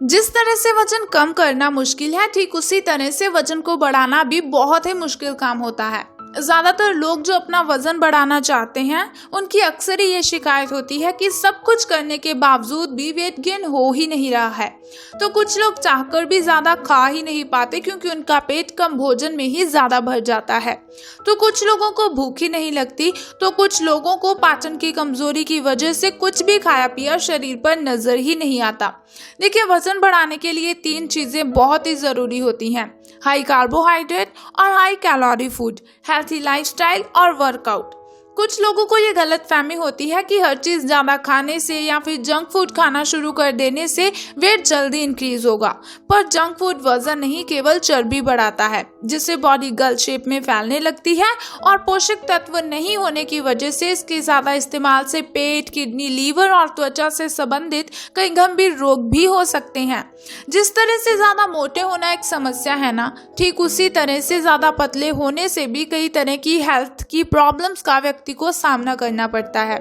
जिस तरह से वजन कम करना मुश्किल है, ठीक उसी तरह से वजन को बढ़ाना भी बहुत ही मुश्किल काम होता है। ज्यादातर लोग जो अपना वजन बढ़ाना चाहते हैं, उनकी अक्सर ही ये शिकायत होती है कि सब कुछ करने के बावजूद भी वेट गेन हो ही नहीं रहा है। तो कुछ लोग चाहकर भी ज्यादा खा ही नहीं पाते क्योंकि उनका पेट कम भोजन में ही ज्यादा भर जाता है। तो कुछ लोगों को भूख ही नहीं लगती, तो कुछ लोगों को पाचन की कमजोरी की वजह से कुछ भी खाया पिया शरीर पर नजर ही नहीं आता। देखिए, वजन बढ़ाने के लिए 3 चीजें बहुत ही जरूरी होती हैं: हाई कार्बोहाइड्रेट और high calorie food, healthy lifestyle और वर्कआउट। कुछ लोगों को ये गलत फहमी होती है कि हर चीज ज्यादा खाने से या फिर जंक फूड खाना शुरू कर देने से वेट जल्दी इंक्रीज होगा। पर जंक फूड वजन नहीं, केवल चर्बी बढ़ाता है, जिससे बॉडी गल शेप में फैलने लगती है और पोषक तत्व नहीं होने की वजह से इसके ज्यादा इस्तेमाल से पेट, किडनी, लीवर और त्वचा से संबंधित कई गंभीर रोग भी हो सकते हैं। जिस तरह से ज्यादा मोटे होना एक समस्या है ना, ठीक उसी तरह से ज्यादा पतले होने से भी कई तरह की हेल्थ की प्रॉब्लम्स का व्यक्ति को सामना करना पड़ता है।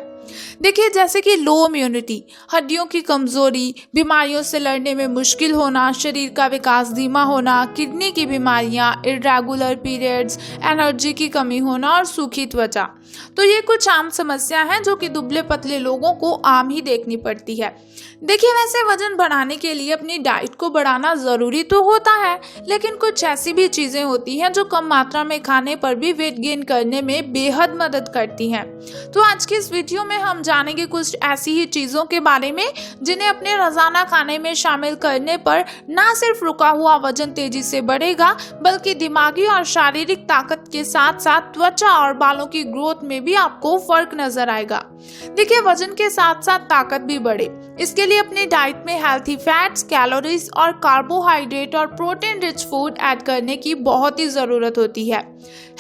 देखिए, जैसे कि लो इम्यूनिटी, हड्डियों की कमजोरी, बीमारियों से लड़ने में मुश्किल होना, शरीर का विकास धीमा होना, किडनी की बीमारियां, इरेगुलर पीरियड्स, एनर्जी की कमी होना और सूखी त्वचा। तो ये कुछ आम समस्या हैं जो कि दुबले पतले लोगों को आम ही देखनी पड़ती है। देखिए, वैसे वजन बढ़ाने के लिए अपनी डाइट को बढ़ाना जरूरी तो होता है, लेकिन कुछ ऐसी भी चीजें होती हैं जो कम मात्रा में खाने पर भी वेट गेन करने में बेहद मदद करती हैं। तो आज की इस वीडियो में हम जानेंगे कुछ ऐसी ही चीजों के बारे में जिन्हें अपने रोजाना खाने में शामिल करने पर न सिर्फ रुका हुआ वजन तेजी से बढ़ेगा, बल्कि दिमागी और शारीरिक ताकत के साथ साथ त्वचा और बालों की ग्रोथ में भी आपको फर्क नजर आएगा। देखिए, वजन के साथ साथ ताकत भी बढ़े, इसके लिए अपनी डाइट में हेल्थी फैट्स, कैलोरीज और कार्बोहाइड्रेट और प्रोटीन रिच फूड ऐड करने की बहुत ही जरूरत होती है।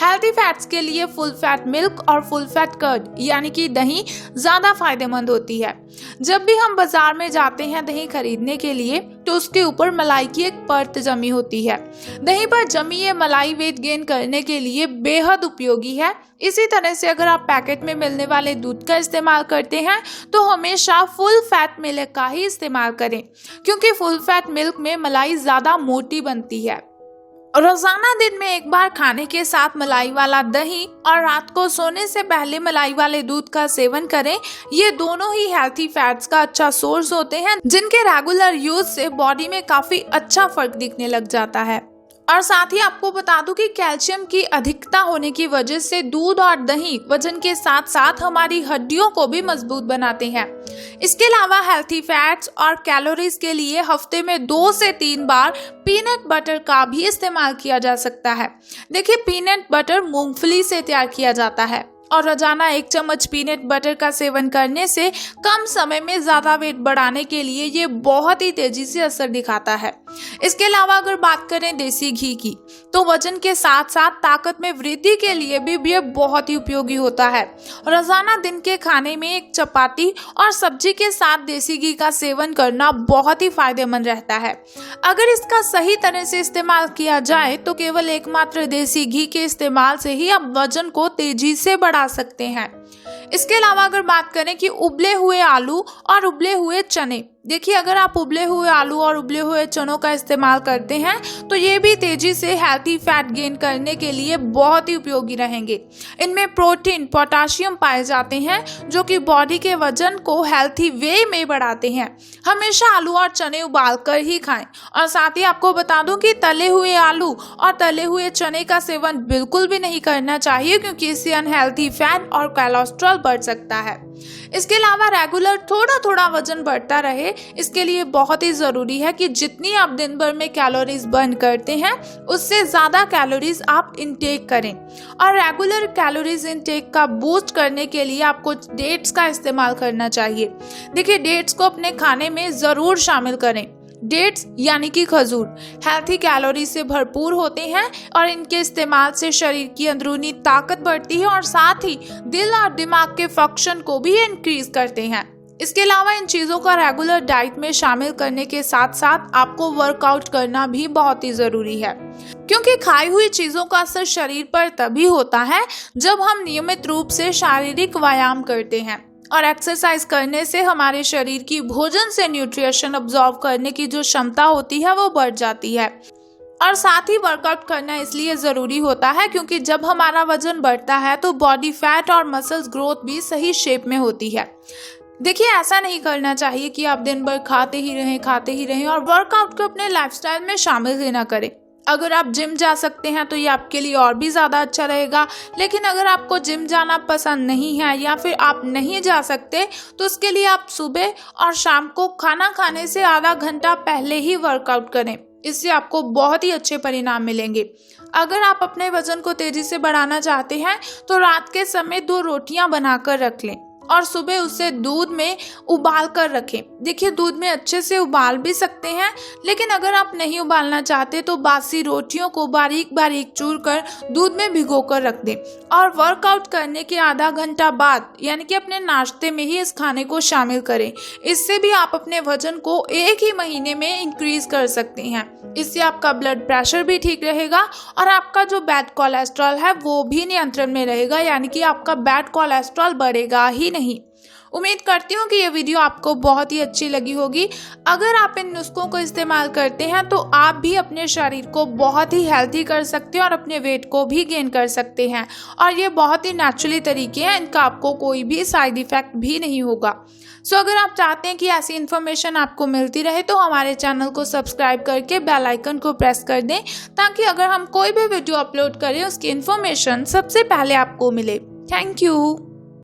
हेल्थी फैट्स के लिए फुल फैट मिल्क और फुल फैट कर्ड यानी कि दही ज्यादा फायदेमंद होती है। जब भी हम बाजार में जाते हैं दही खरीदने के लिए, तो उसके ऊपर मलाई की एक परत जमी होती है। दही पर जमी ये मलाई वेट गेन करने के लिए बेहद उपयोगी है। इसी तरह से अगर आप पैकेट में मिलने वाले दूध का इस्तेमाल करते हैं, तो हमेशा फुल फैट मिल्क का ही इस्तेमाल करें, क्योंकि फुल फैट मिल्क में मलाई ज्यादा मोटी बनती है। रोजाना दिन में एक बार खाने के साथ मलाई वाला दही और रात को सोने से पहले मलाई वाले दूध का सेवन करें। ये दोनों ही हेल्थी फैट्स का अच्छा सोर्स होते हैं, जिनके रेगुलर यूज से बॉडी में काफी अच्छा फर्क दिखने लग जाता है। और साथ ही आपको बता दूं कि कैल्शियम की अधिकता होने की वजह से दूध और दही वजन के साथ साथ हमारी हड्डियों को भी मजबूत बनाते हैं। इसके अलावा हेल्थी फैट्स और कैलोरीज के लिए हफ्ते में 2 से 3 बार पीनट बटर का भी इस्तेमाल किया जा सकता है। देखिए, पीनट बटर मूंगफली से तैयार किया जाता है और रोजाना 1 चम्मच पीनट बटर का सेवन करने से कम समय में ज्यादा वेट बढ़ाने के लिए ये बहुत ही तेजी से असर दिखाता है। इसके अलावा अगर बात करें देसी घी की, तो वजन के साथ साथ ताकत में वृद्धि के लिए भी ये बहुत ही उपयोगी होता है। रोजाना दिन के खाने में 1 चपाती और सब्जी के साथ देसी घी का सेवन करना बहुत ही फायदेमंद रहता है। अगर इसका सही तरह से इस्तेमाल किया जाए तो केवल एकमात्र देसी घी के इस्तेमाल से ही आप वजन को तेजी से बढ़ा सकते हैं। इसके अलावा अगर बात करें कि उबले हुए आलू और उबले हुए चने, देखिए, अगर आप उबले हुए आलू और उबले हुए चनों का इस्तेमाल करते हैं तो ये भी तेजी से हेल्थी फैट गेन करने के लिए बहुत ही उपयोगी रहेंगे। इनमें प्रोटीन, पोटेशियम पाए जाते हैं जो कि बॉडी के वजन को हेल्थी वे में बढ़ाते हैं। हमेशा आलू और चने उबाल कर ही खाएं। और साथ ही आपको बता दूं कि तले हुए आलू और तले हुए चने का सेवन बिल्कुल भी नहीं करना चाहिए, क्योंकि इससे अनहेल्थी फैट और कोलेस्ट्रॉल बढ़ सकता है। इसके अलावा रेगुलर थोड़ा थोड़ा वजन बढ़ता रहे, इसके लिए बहुत ही जरूरी है कि जितनी आप दिन भर में कैलोरीज बर्न करते हैं, उससे ज्यादा कैलोरीज आप इंटेक करें। और रेगुलर कैलोरीज इंटेक का बूस्ट करने के लिए आपको डेट्स का इस्तेमाल करना चाहिए। देखिए, डेट्स को अपने खाने में जरूर शामिल करें। डेट्स यानी कि खजूर हेल्थी कैलोरी से भरपूर होते हैं और इनके इस्तेमाल से शरीर की अंदरूनी ताकत बढ़ती है और साथ ही दिल और दिमाग के फंक्शन को भी इंक्रीज करते हैं। इसके अलावा इन चीज़ों का रेगुलर डाइट में शामिल करने के साथ साथ आपको वर्कआउट करना भी बहुत ही ज़रूरी है, क्योंकि खाई हुई चीज़ों का असर शरीर पर तभी होता है जब हम नियमित रूप से शारीरिक व्यायाम करते हैं। और एक्सरसाइज करने से हमारे शरीर की भोजन से न्यूट्रिशन अब्जॉर्ब करने की जो क्षमता होती है वो बढ़ जाती है। और साथ ही वर्कआउट करना इसलिए ज़रूरी होता है क्योंकि जब हमारा वजन बढ़ता है तो बॉडी फैट और मसल्स ग्रोथ भी सही शेप में होती है। देखिए, ऐसा नहीं करना चाहिए कि आप दिन भर खाते ही रहें और वर्कआउट को अपने लाइफस्टाइल में शामिल ही ना करें। अगर आप जिम जा सकते हैं तो ये आपके लिए और भी ज़्यादा अच्छा रहेगा, लेकिन अगर आपको जिम जाना पसंद नहीं है या फिर आप नहीं जा सकते तो उसके लिए आप सुबह और शाम को खाना खाने से आधा घंटा पहले ही वर्कआउट करें। इससे आपको बहुत ही अच्छे परिणाम मिलेंगे। अगर आप अपने वजन को तेजी से बढ़ाना चाहते हैं तो रात के समय 2 रोटियां बनाकर रख लें और सुबह उसे दूध में उबाल कर रखें। देखिए, दूध में अच्छे से उबाल भी सकते हैं, लेकिन अगर आप नहीं उबालना चाहते तो बासी रोटियों को बारीक बारीक चूर कर दूध में भिगो कर रख दें और वर्कआउट करने के आधा घंटा बाद यानी कि अपने नाश्ते में ही इस खाने को शामिल करें। इससे भी आप अपने वजन को 1 ही महीने में इंक्रीज कर सकते हैं। इससे आपका ब्लड प्रेशर भी ठीक रहेगा और आपका जो बैड कोलेस्ट्रॉल है वो भी नियंत्रण में रहेगा, यानी कि आपका बैड कोलेस्ट्रॉल बढ़ेगा ही नहीं। उम्मीद करती हूँ कि ये वीडियो आपको बहुत ही अच्छी लगी होगी। अगर आप इन नुस्खों को इस्तेमाल करते हैं तो आप भी अपने शरीर को बहुत ही हेल्थी कर सकते हैं और अपने वेट को भी गेन कर सकते हैं। और ये बहुत ही नेचुरली तरीके हैं, इनका आपको कोई भी साइड इफेक्ट भी नहीं होगा। सो अगर आप चाहते हैं कि ऐसी इन्फॉर्मेशन आपको मिलती रहे तो हमारे चैनल को सब्सक्राइब करके बेल आइकन को प्रेस कर दें, ताकि अगर हम कोई भी वीडियो अपलोड करें उसकी इन्फॉर्मेशन सबसे पहले आपको मिले। Thank you.